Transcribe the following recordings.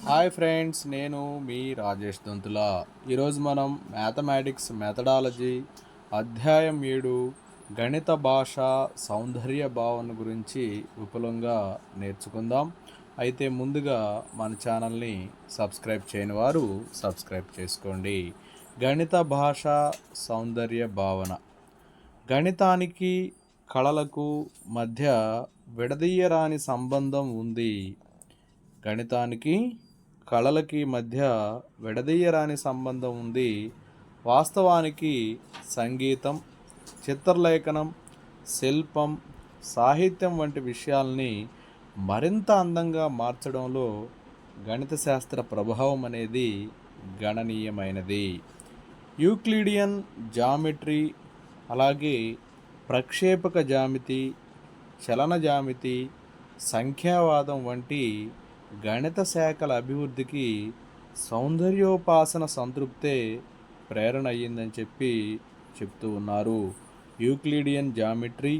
Hi friends, నేను మీ రాజేష్ దొంతుల. ఈరోజు మనం మ్యాథమెటిక్స్ మెథడాలజీ అధ్యాయం 7 గణిత భాష సౌందర్య భావన గురించి విపులంగా నేర్చుకుందాం. అయితే ముందుగా మన ఛానల్ని సబ్స్క్రైబ్ చేయని వారు సబ్స్క్రైబ్ చేసుకోండి. గణిత భాష సౌందర్య భావన. గణితానికి కళలకు మధ్య విడదీయరాని సంబంధం ఉంది. గణితానికి కళలకి మధ్య విడదీయరాని సంబంధం ఉంది. వాస్తవానికి సంగీతం, చిత్రలేఖనం, శిల్పం, సాహిత్యం వంటి విషయాల్ని మరింత అందంగా మార్చడంలో గణిత శాస్త్ర ప్రభావం అనేది గణనీయమైనది. యూక్లిడియన్ జామెట్రీ, అలాగే ప్రక్షేపక జామితి, చలన జామితి, సంఖ్యావాదం వంటి గణిత శాఖల అభివృద్ధికి సౌందర్యోపాసన సంతృప్తే ప్రేరణ అయ్యిందని చెప్తూ ఉన్నారు. యూక్లిడియన్ జామెట్రీ,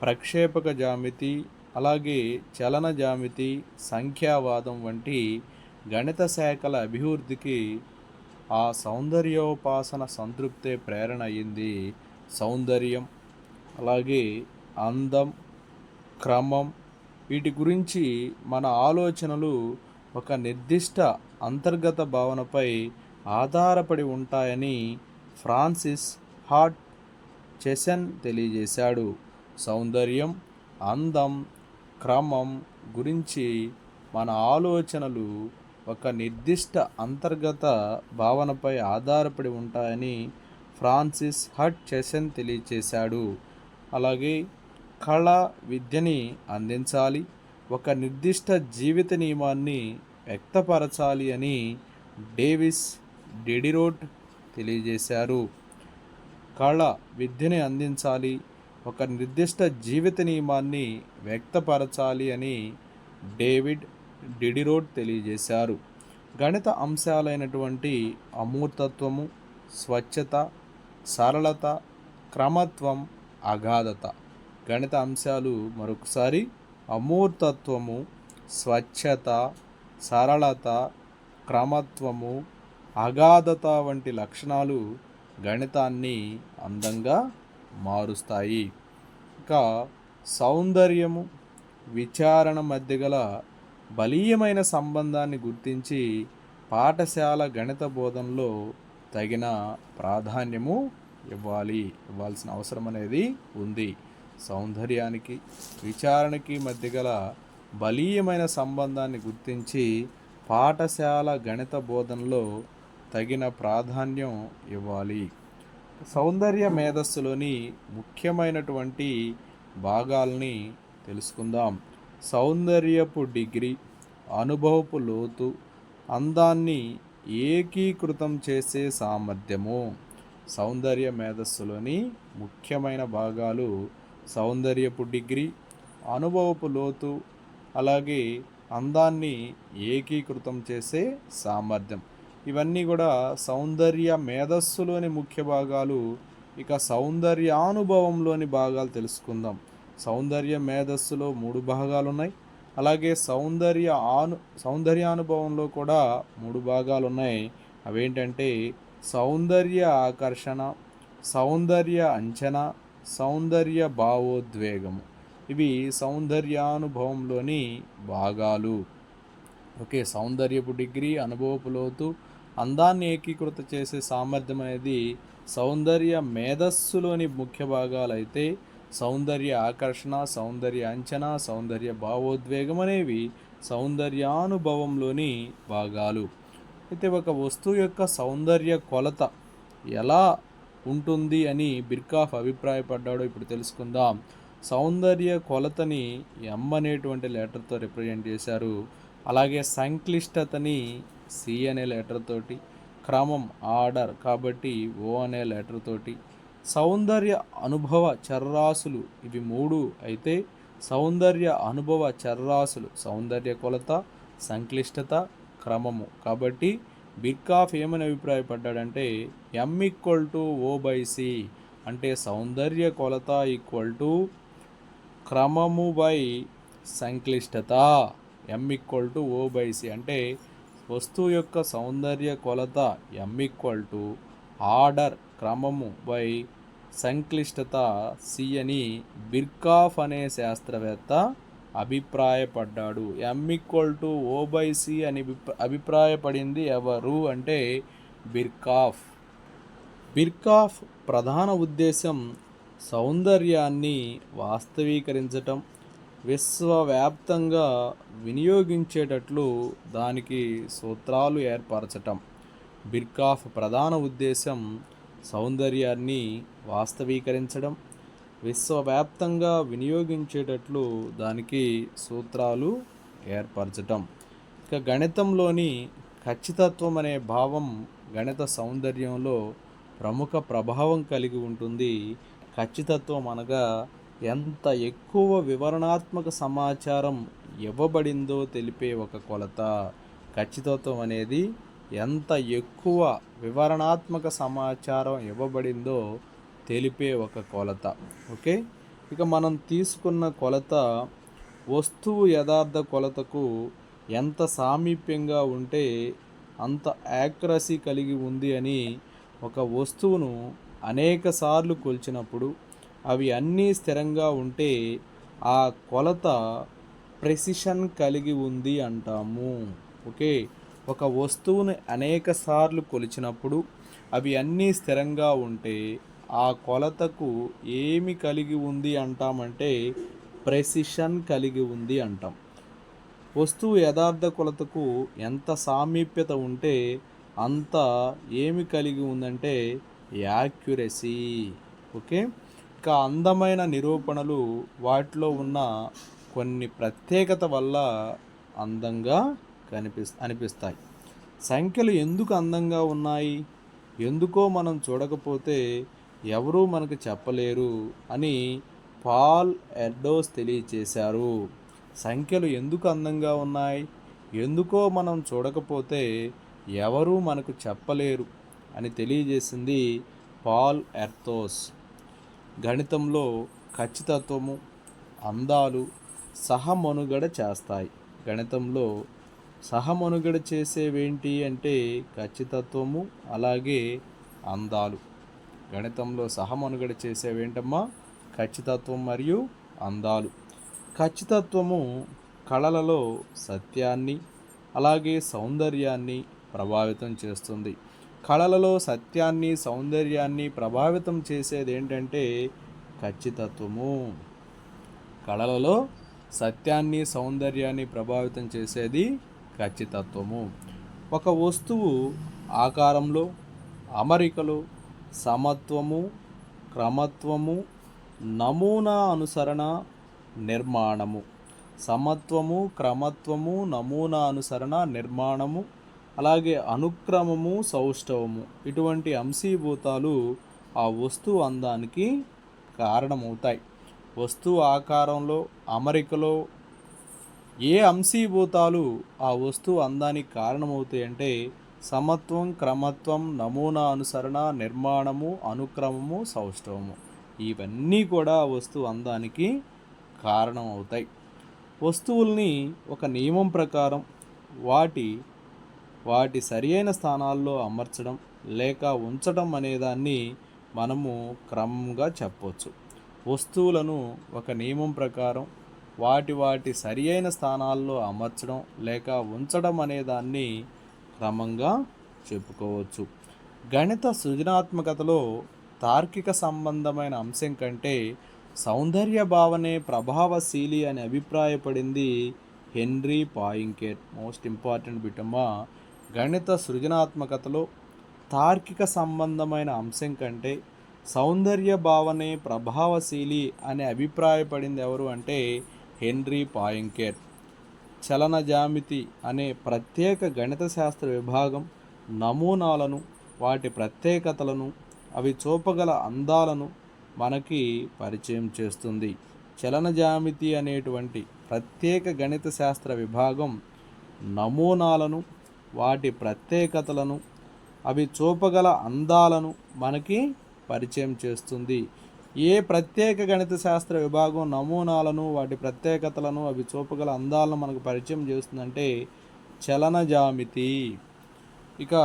ప్రక్షేపక జామితి, అలాగే చలన జామితి, సంఖ్యావాదం వంటి గణిత శాఖల అభివృద్ధికి ఆ సౌందర్యోపాసన సంతృప్తే ప్రేరణ అయ్యింది. సౌందర్యం, అలాగే అందం, క్రమం, వీటి గురించి మన ఆలోచనలు ఒక నిర్దిష్ట అంతర్గత భావనపై ఆధారపడి ఉంటాయని ఫ్రాన్సిస్ హార్ట్ చెసెన్ తెలియజేశాడు. సౌందర్యం, అందం, క్రమం గురించి మన ఆలోచనలు ఒక నిర్దిష్ట అంతర్గత భావనపై ఆధారపడి ఉంటాయని ఫ్రాన్సిస్ హార్ట్ చెసెన్ తెలియజేశాడు. అలాగే కళ విద్యని అందించాలి, ఒక నిర్దిష్ట జీవిత నియమాన్ని వ్యక్తపరచాలి అని డేవిస్ డిడిరోట్ తెలియజేశారు. కళ విద్యని అందించాలి, ఒక నిర్దిష్ట జీవిత నియమాన్ని వ్యక్తపరచాలి అని డేవిడ్ డిడిరోట్ తెలియజేశారు. గణిత అంశాలైనటువంటి అమూర్తత్వము, స్వచ్ఛత, సరళత, క్రమత్వం, అగాధత. గణిత అంశాలు మరొకసారి: అమూర్తత్వము, స్వచ్ఛత, సరళత, క్రమత్వము, అగాధత వంటి లక్షణాలు గణితాన్ని అందంగా మారుస్తాయి. ఇంకా సౌందర్యము, విచారణ మధ్య గల బలీయమైన సంబంధాన్ని గుర్తించి పాఠశాల గణిత బోధనలో తగిన ప్రాధాన్యము ఇవ్వాల్సిన అవసరం అనేది ఉంది. సౌందర్యానికి, విచారణకి మధ్య గల బలీయమైన సంబంధాన్ని గుర్తించి పాఠశాల గణిత బోధనలో తగిన ప్రాధాన్యం ఇవ్వాలి. సౌందర్య మేధస్సులోని ముఖ్యమైనటువంటి భాగాల్ని తెలుసుకుందాం. సౌందర్యపు డిగ్రీ, అనుభవపు లోతు, అందాన్ని ఏకీకృతం చేసే సామర్థ్యము. సౌందర్య మేధస్సులోని ముఖ్యమైన భాగాలు సౌందర్యపు డిగ్రీ, అనుభవపు లోతు, అలాగే అందాన్ని ఏకీకృతం చేసే సామర్థ్యం. ఇవన్నీ కూడా సౌందర్య మేధస్సులోని ముఖ్య భాగాలు. ఇక సౌందర్యానుభవంలోని భాగాలు తెలుసుకుందాం. సౌందర్య మేధస్సులో 3 భాగాలు ఉన్నాయి. అలాగే సౌందర్యానుభవంలో కూడా 3 భాగాలు ఉన్నాయి. అవేంటంటే సౌందర్య ఆకర్షణ, సౌందర్య అంచనా, సౌందర్య భావోద్వేగము. ఇవి సౌందర్యానుభవంలోని భాగాలు. ఓకే, సౌందర్యపు డిగ్రీ, అనుభవపు లోతు, అందాన్ని ఏకీకృత చేసే సామర్థ్యం అనేది సౌందర్య మేధస్సులోని ముఖ్య భాగాలు అయితే, సౌందర్య ఆకర్షణ, సౌందర్య అంచనా, సౌందర్య భావోద్వేగం అనేవి సౌందర్యానుభవంలోని భాగాలు. అయితే ఒక వస్తువు యొక్క సౌందర్య కొలత ఎలా ఉంటుంది అని బిర్కాఫ్ అభిప్రాయపడ్డాడో ఇప్పుడు తెలుసుకుందాం. సౌందర్య కొలతని ఎం అనేటువంటి లెటర్తో రిప్రజెంట్ చేశారు. అలాగే సంక్లిష్టతని సి అనే లెటర్ తోటి, క్రమం ఆర్డర్ కాబట్టి ఓ అనే లెటర్ తోటి, సౌందర్య అనుభవ చర్రాసులు ఇవి 3 అయితే, సౌందర్య అనుభవ చర్రాసులు సౌందర్య కొలత, సంక్లిష్టత, క్రమము. కాబట్టి బిర్కాఫ్ ఏమని అభిప్రాయపడ్డాడంటే M=O/C అంటే సౌందర్య కొలత క్రమము బై సంక్లిష్టత. M=O/C అంటే వస్తువు యొక్క సౌందర్య కొలత m ఈక్వల్ టు ఆర్డర్ క్రమము బై సంక్లిష్టత సి అని బిర్కాఫ్ అనే శాస్త్రవేత్త అభిప్రాయపడ్డాడు. m equal to O by c అని అభిప్రాయపడింది ఎవరు అంటే బిర్కాఫ్. బిర్కాఫ్ ప్రధాన ఉద్దేశం సౌందర్యాన్ని వాస్తవీకరించటం, విశ్వవ్యాప్తంగా వినియోగించేటట్లు దానికి సూత్రాలు ఏర్పరచటం. బిర్కాఫ్ ప్రధాన ఉద్దేశం సౌందర్యాన్ని వాస్తవీకరించడం, విశ్వవ్యాప్తంగా వినియోగించేటట్లు దానికి సూత్రాలు ఏర్పరచటం. ఇక గణితంలోని ఖచ్చితత్వం అనే భావం గణిత సౌందర్యంలో ప్రముఖ ప్రభావం కలిగి ఉంటుంది. ఖచ్చితత్వం అనగా ఎంత ఎక్కువ వివరణాత్మక సమాచారం ఇవ్వబడిందో తెలిపే ఒక కొలత. ఖచ్చితత్వం అనేది ఎంత ఎక్కువ వివరణాత్మక సమాచారం ఇవ్వబడిందో తెలిపే ఒక కొలత. ఓకే, ఇక మనం తీసుకున్న కొలత వస్తువు యథార్థ కొలతకు ఎంత సామీప్యంగా ఉంటే అంత యాక్యురసీ కలిగి ఉంది అని. ఒక వస్తువును అనేక సార్లు కొలిచినప్పుడు అవి అన్నీ స్థిరంగా ఉంటే ఆ కొలత ప్రెసిషన్ కలిగి ఉంది అంటాము. ఓకే, ఒక వస్తువుని అనేక సార్లు కొలిచినప్పుడు అవి అన్నీ స్థిరంగా ఉంటే ఆ కొలతకు ఏమి కలిగి ఉంది అంటామంటే ప్రెసిషన్ కలిగి ఉంది అంటాం. వస్తువు యథార్థ కొలతకు ఎంత సామీప్యత ఉంటే అంత ఏమి కలిగి ఉందంటే యాక్యురసీ. ఓకే, ఇక అందమైన నిరూపణలు వాటిలో ఉన్న కొన్ని ప్రత్యేకత వల్ల అందంగా అనిపిస్తాయి. సంఖ్యలు ఎందుకు అందంగా ఉన్నాయి, ఎందుకో మనం చూడకపోతే ఎవరూ మనకు చెప్పలేరు అని పాల్ ఎర్డోస్ తెలియచేశారు. సంఖ్యలు ఎందుకు అందంగా ఉన్నాయి, ఎందుకో మనం చూడకపోతే ఎవరూ మనకు చెప్పలేరు అని తెలియజేసింది పాల్ ఎర్డోస్. గణితంలో ఖచ్చితత్వము, అందాలు సహమనుగడ చేస్తాయి. గణితంలో సహమనుగడ చేసేవేంటి అంటే ఖచ్చితత్వము అలాగే అందాలు. గణితంలో సహమనుగడ చేసేవేంటమ్మా? ఖచ్చితత్వం మరియు అందాలు. ఖచ్చితత్వము కళలలో సత్యాన్ని అలాగే సౌందర్యాన్ని ప్రభావితం చేస్తుంది. కళలలో సత్యాన్ని సౌందర్యాన్ని ప్రభావితం చేసేది ఏంటంటే ఖచ్చితత్వము. కళలలో సత్యాన్ని సౌందర్యాన్ని ప్రభావితం చేసేది ఖచ్చితత్వము. ఒక వస్తువు ఆకారంలో, అమరికలో సమత్వము, క్రమత్వము, నమూనా అనుసరణ, నిర్మాణము. సమత్వము, క్రమత్వము, నమూనా అనుసరణ, నిర్మాణము అలాగే అనుక్రమము, సౌష్ఠవము ఇటువంటి అంశీభూతాలు ఆ వస్తువు అందానికి కారణమవుతాయి. వస్తువు ఆకారంలో, అమరికలో ఏ అంశీభూతాలు ఆ వస్తువు అందానికి కారణమవుతాయి అంటే సమత్వం, క్రమత్వం, నమూనా అనుసరణ, నిర్మాణము, అనుక్రమము, సౌష్ఠవము ఇవన్నీ కూడా వస్తువు అందానికి కారణం అవుతాయి. వస్తువుల్ని ఒక నియమం ప్రకారం వాటి సరియైన స్థానాల్లో అమర్చడం లేక ఉంచడం అనేదాన్ని మనము క్రమంగా చెప్పవచ్చు. వస్తువులను ఒక నియమం ప్రకారం వాటి సరియైన స్థానాల్లో అమర్చడం లేక ఉంచడం అనేదాన్ని క్రమంగా చెప్పుకోవచ్చు. గణిత సృజనాత్మకతలో తార్కిక సంబంధమైన అంశం కంటే సౌందర్య భావనే ప్రభావశీలి అని అభిప్రాయపడింది హెన్రీ పాయింకెట్. మోస్ట్ ఇంపార్టెంట్ బిటమ్మా. గణిత సృజనాత్మకతలో తార్కిక సంబంధమైన అంశం కంటే సౌందర్య భావనే ప్రభావశీలి అని అభిప్రాయపడింది ఎవరు అంటే హెన్రీ పాయింకెట్. చలన జ్యామితి అనే ప్రత్యేక గణిత శాస్త్ర విభాగం నమూనాలను, వాటి ప్రత్యేకతలను, అవి చూపగల అందాలను మనకి పరిచయం చేస్తుంది. చలన జ్యామితి అనేటువంటి ప్రత్యేక గణిత శాస్త్ర విభాగం నమూనాలను, వాటి ప్రత్యేకతలను, అవి చూపగల అందాలను మనకి పరిచయం చేస్తుంది. ఏ ప్రత్యేక గణిత శాస్త్ర విభాగం నమూనాలను, వాటి ప్రత్యేకతలను, అవి చూపగల అందాలను మనకు పరిచయం చేస్తుందంటే చలన జామితి. ఇక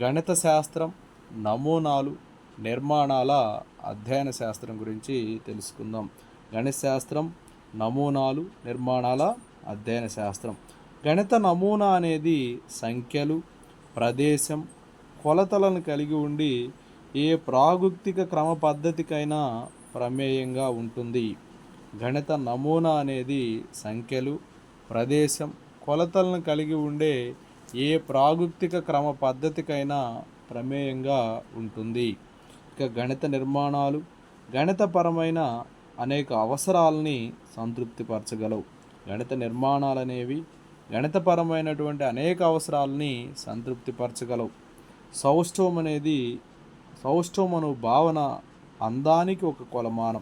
గణిత శాస్త్రం, నమూనాలు, నిర్మాణాల అధ్యయన శాస్త్రం గురించి తెలుసుకుందాం. గణిత శాస్త్రం, నమూనాలు, నిర్మాణాల అధ్యయన శాస్త్రం. గణిత నమూనా అనేది సంఖ్యలు, ప్రదేశం, కొలతలను కలిగి ఉండి ఏ ప్రాగుక్తిక క్రమ పద్ధతికైనా ప్రమేయంగా ఉంటుంది. గణిత నమూనా అనేది సంఖ్యలు, ప్రదేశం, కొలతలను కలిగి ఉండే ఏ ప్రాగుక్తిక క్రమ పద్ధతికైనా ప్రమేయంగా ఉంటుంది. ఇక గణిత నిర్మాణాలు గణితపరమైన అనేక అవసరాలని సంతృప్తిపరచగలవు. గణిత నిర్మాణాలు అనేవి గణితపరమైనటువంటి అనేక అవసరాలని సంతృప్తిపరచగలవు. సౌష్ఠవం అను భావన అందానికి ఒక కొలమానం.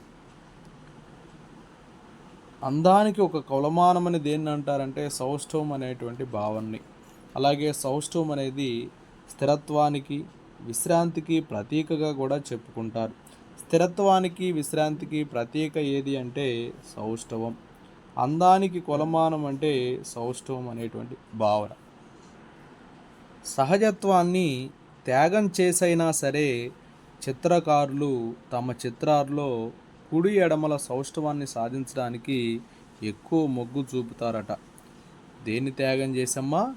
అందానికి ఒక కొలమానం అని దేన్ని అంటారంటే సౌష్ఠవం అనేటువంటి భావనని. అలాగే సౌష్ఠవం అనేది స్థిరత్వానికి, విశ్రాంతికి ప్రతీకగా కూడా చెప్పుకుంటారు. స్థిరత్వానికి, విశ్రాంతికి ప్రతీక ఏది అంటే సౌష్ఠవం. అందానికి కొలమానం అంటే సౌష్ఠవం అనేటువంటి భావన. సహజత్వాన్ని త్యాగం చేసైనా సరే చిత్రకారులు తమ చిత్రాల్లో కుడి ఎడమల సౌష్ఠవాన్ని సాధించడానికి ఎక్కువ మొగ్గు చూపుతారట. దేన్ని త్యాగం చేసమ్మా?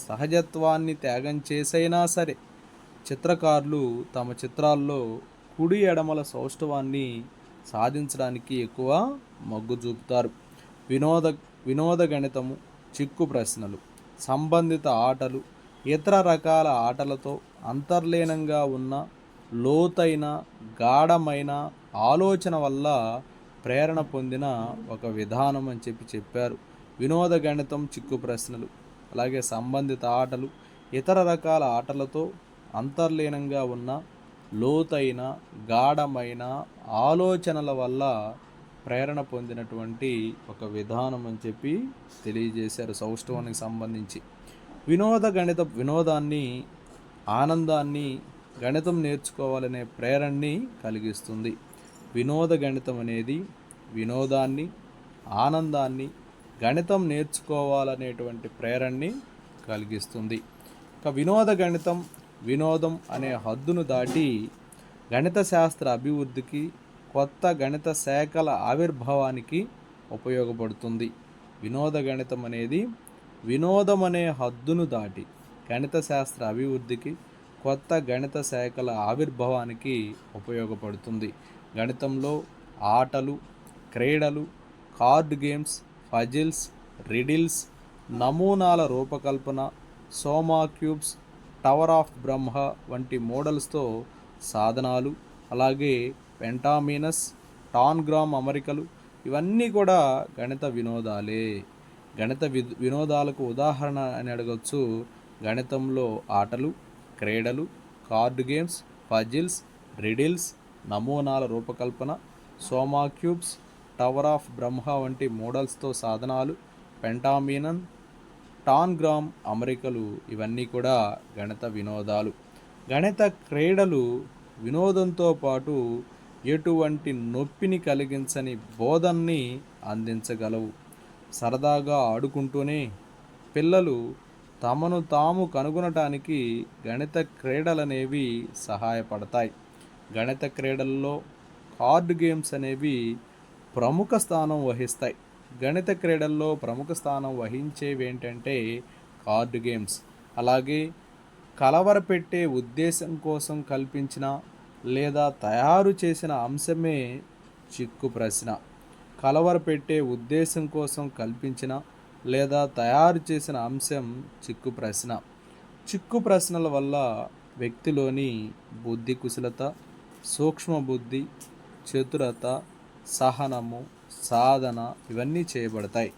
సహజత్వాన్ని త్యాగం చేసైనా సరే చిత్రకారులు తమ చిత్రాల్లో కుడి ఎడమల సౌష్ఠవాన్ని సాధించడానికి ఎక్కువ మొగ్గు చూపుతారు. వినోద గణితము, చిక్కు ప్రశ్నలు, సంబంధిత ఆటలు, ఇతర రకాల ఆటలతో అంతర్లీనంగా ఉన్న లోతైన గాఢమైన ఆలోచన వల్ల ప్రేరణ పొందిన ఒక విధానం అని చెప్పారు. వినోద గణితం, చిక్కు ప్రశ్నలు, అలాగే సంబంధిత ఆటలు, ఇతర రకాల ఆటలతో అంతర్లీనంగా ఉన్న లోతైన గాఢమైన ఆలోచనల వల్ల ప్రేరణ పొందినటువంటి ఒక విధానం అని చెప్పి తెలియజేశారు సౌష్ఠవానికి సంబంధించి. వినోదాన్ని, ఆనందాన్ని గణితం నేర్చుకోవాలనే ప్రేరణని కలిగిస్తుంది. వినోద గణితం అనేది వినోదాన్ని, ఆనందాన్ని, గణితం నేర్చుకోవాలనేటువంటి ప్రేరణని కలిగిస్తుంది. ఇక వినోదం అనే హద్దును దాటి గణిత శాస్త్ర అభివృద్ధికి, కొత్త గణిత శాఖల ఆవిర్భావానికి ఉపయోగపడుతుంది. వినోదం అనే హద్దును దాటి గణిత శాస్త్ర అభివృద్ధికి, కొత్త గణిత శాఖల ఆవిర్భావానికి ఉపయోగపడుతుంది. గణితంలో ఆటలు, క్రీడలు, కార్డ్ గేమ్స్, పజిల్స్, రిడిల్స్, నమూనాల రూపకల్పన, సోమా క్యూబ్స్, టవర్ ఆఫ్ బ్రహ్మ వంటి మోడల్స్తో సాధనాలు, అలాగే పెంటామినస్, టాన్గ్రామ్ అమరికలు, ఇవన్నీ కూడా గణిత వినోదాలే. వినోదాలకు ఉదాహరణ అని అడగచ్చు. గణితంలో ఆటలు, క్రీడలు, కార్డు గేమ్స్, పజిల్స్, రిడిల్స్, నమూనాల రూపకల్పన, సోమా క్యూబ్స్, టవర్ ఆఫ్ బ్రహ్మ వంటి మోడల్స్తో సాధనాలు, పెంటామినన్, టాన్గ్రామ్ అమరికలు, ఇవన్నీ కూడా గణిత వినోదాలు. గణిత క్రీడలు వినోదంతో పాటు ఎటువంటి నొప్పిని కలిగించని బోధనని అందించగలవు. సరదాగా ఆడుకుంటూనే పిల్లలు తమను తాము కనుగొనటానికి గణిత క్రీడలనేవి సహాయపడతాయి. గణిత క్రీడల్లో కార్డు గేమ్స్ అనేవి ప్రముఖ స్థానం వహిస్తాయి. గణిత క్రీడల్లో ప్రముఖ స్థానం వహించేవి ఏంటంటే కార్డు గేమ్స్. అలాగే కలవరపెట్టే ఉద్దేశం కోసం కల్పించిన లేదా తయారు చేసిన అంశమే చిక్కు ప్రశ్న. కలవరపెట్టే ఉద్దేశం కోసం కల్పించిన లేదా తయారు చేసిన అంశం చిక్కు ప్రశ్న. చిక్కు ప్రశ్నల వల్ల వ్యక్తిలోని బుద్ధి కుశలత, సూక్ష్మ బుద్ధి, చతురత, సహనము, సాధన ఇవన్నీ చేయబడతాయి.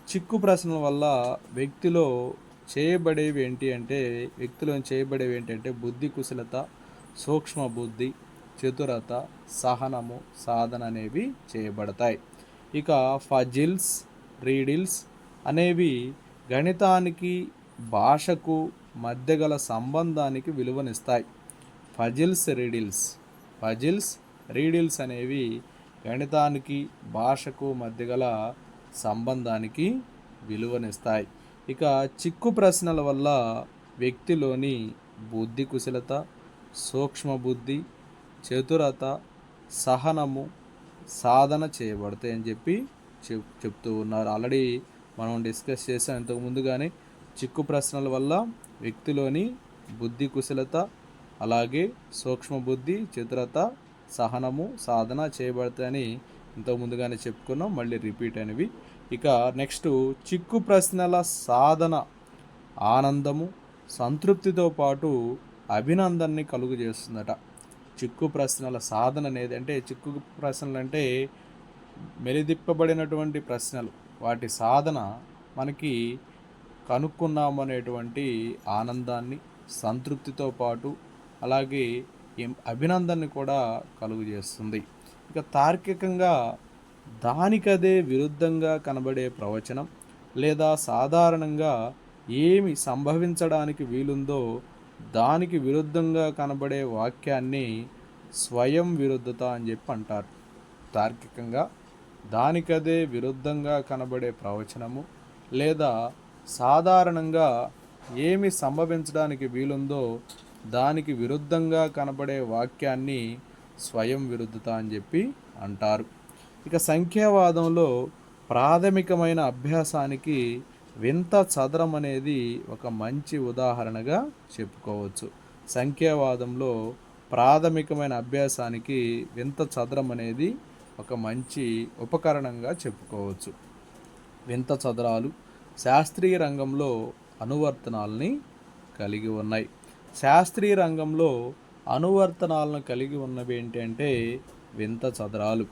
చిక్కు ప్రశ్నల వల్ల వ్యక్తిలో చేయబడేవి ఏంటంటే బుద్ధి కుశలత, సూక్ష్మ బుద్ధి, చతురత, సహనము, సాధన అనేవి చేయబడతాయి. ఇక ఫజిల్స్, రీడిల్స్ అనేవి గణితానికి, భాషకు మధ్య గల సంబంధానికి విలువనిస్తాయి. ఫజిల్స్, రీడిల్స్ అనేవి గణితానికి, భాషకు మధ్య గల సంబంధానికి విలువనిస్తాయి. ఇక చిక్కు ప్రశ్నల వల్ల వ్యక్తిలోని బుద్ధి కుశలత, సూక్ష్మ బుద్ధి, చతురత, సహనము, సాధన చేయబడతాయని చెప్పి చెప్తూ ఉన్నారు. ఆల్రెడీ మనం డిస్కస్ చేసాం ఇంతకు ముందుగానే. చిక్కు ప్రశ్నల వల్ల వ్యక్తిలోని బుద్ధి కుశలత, అలాగే సూక్ష్మ బుద్ధి, చతురత, సహనము, సాధన చేయబడతాయని ఇంతకు ముందుగానే చెప్పుకున్నాం. మళ్ళీ రిపీట్ అనేవి. ఇక నెక్స్ట్, చిక్కు ప్రశ్నల సాధన ఆనందము, సంతృప్తితో పాటు అభినందనని కలుగు చేస్తుందట. చిక్కు ప్రశ్నల సాధన అనేది, అంటే చిక్కు ప్రశ్నలు అంటే మెలిదిప్పబడినటువంటి ప్రశ్నలు, వాటి సాధన మనకి కనుక్కున్నామనేటువంటి ఆనందాన్ని, సంతృప్తితో పాటు అలాగే అభినందనని కూడా కలుగు చేస్తుంది. ఇక తార్కికంగా దానికదే విరుద్ధంగా కనబడే ప్రవచనం లేదా సాధారణంగా ఏమి సంభవించడానికి వీలుందో దానికి విరుద్ధంగా కనబడే వాక్యాన్ని స్వయం విరుద్ధత అని చెప్పి అంటారు. తార్కికంగా దానికదే విరుద్ధంగా కనబడే ప్రవచనము లేదా సాధారణంగా ఏమి సంభవించడానికి వీలుందో దానికి విరుద్ధంగా కనబడే వాక్యాన్ని స్వయం విరుద్ధత అని చెప్పి అంటారు. ఇక సంఖ్యావాదంలో ప్రాథమికమైన అభ్యాసానికి వింత చదరం అనేది ఒక మంచి ఉదాహరణగా చెప్పుకోవచ్చు. సంఖ్యావాదంలో ప్రాథమికమైన అభ్యాసానికి వింత చదరం అనేది ఒక మంచి ఉపకరణంగా చెప్పుకోవచ్చు. వింత చదరాలు శాస్త్రీయ రంగంలో అనువర్తనాలని కలిగి ఉన్నాయి. శాస్త్రీయ రంగంలో అనువర్తనాలను కలిగి ఉన్నవి ఏంటంటే వింత చదరాలు.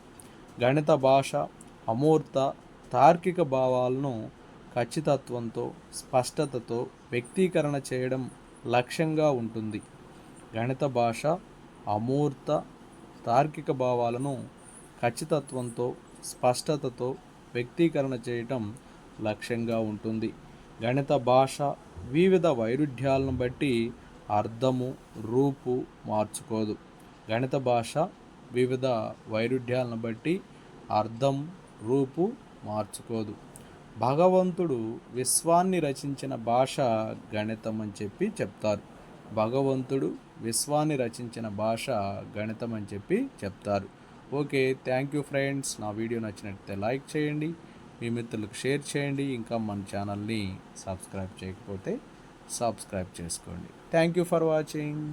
గణిత భాష అమూర్త తార్కిక భావాలను ఖచ్చితత్వంతో, స్పష్టతతో వ్యక్తీకరణ చేయడం లక్ష్యంగా ఉంటుంది. గణిత భాష అమూర్త తార్కిక భావాలను ఖచ్చితత్వంతో, స్పష్టతతో వ్యక్తీకరణ చేయటం లక్ష్యంగా ఉంటుంది. గణిత భాష వివిధ వైరుధ్యాలను బట్టి అర్థము, రూపు మార్చుకోదు. గణిత భాష వివిధ వైరుధ్యాలను బట్టి అర్థం, రూపు మార్చుకోదు. భగవంతుడు విశ్వాన్ని రచించిన భాష గణితం అని చెప్పి చెప్తారు. భగవంతుడు విశ్వాన్ని రచించిన భాష గణితం అని చెప్పి చెప్తారు. Okay, thank you friends. నా వీడియో నచ్చినట్లయితే లైక్ చేయండి, మీ మిత్రులకు షేర్ చేయండి. ఇంకా మన ఛానల్ని సబ్స్క్రైబ్ చేయకపోతే సబ్స్క్రైబ్ చేసుకోండి. Thank you for watching.